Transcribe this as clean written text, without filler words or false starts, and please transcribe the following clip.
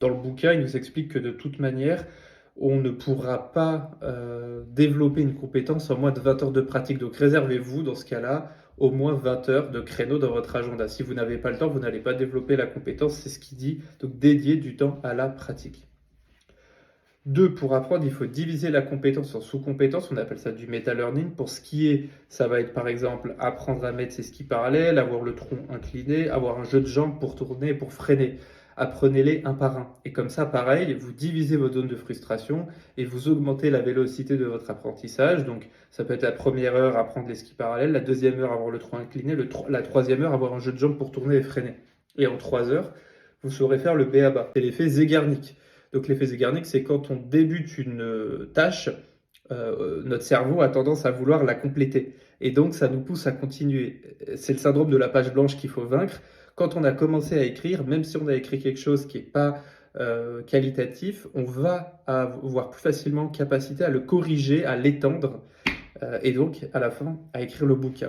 Dans le bouquin, il nous explique que de toute manière, on ne pourra pas développer une compétence en moins de 20 heures de pratique. Donc réservez-vous dans ce cas-là au moins 20 heures de créneau dans votre agenda. Si vous n'avez pas le temps, vous n'allez pas développer la compétence, c'est ce qu'il dit. Donc dédier du temps à la pratique. 2, pour apprendre, il faut diviser la compétence en sous-compétences. On appelle ça du meta-learning. Pour skier, ça va être par exemple apprendre à mettre ses skis parallèles, avoir le tronc incliné, avoir un jeu de jambes pour tourner et pour freiner. Apprenez-les un par un. Et comme ça, pareil, vous divisez vos zones de frustration et vous augmentez la vélocité de votre apprentissage. Donc, ça peut être la première heure, apprendre les skis parallèles, la deuxième heure, avoir le tronc incliné, la troisième heure, avoir un jeu de jambes pour tourner et freiner. Et en 3 heures, vous saurez faire le b.a.-ba. C'est l'effet Zeigarnik. Donc l'effet Zeigarnik, c'est quand on débute une tâche, notre cerveau a tendance à vouloir la compléter. Et donc ça nous pousse à continuer. C'est le syndrome de la page blanche qu'il faut vaincre. Quand on a commencé à écrire, même si on a écrit quelque chose qui n'est pas qualitatif, on va avoir plus facilement capacité à le corriger, à l'étendre, et donc à la fin à écrire le bouquin.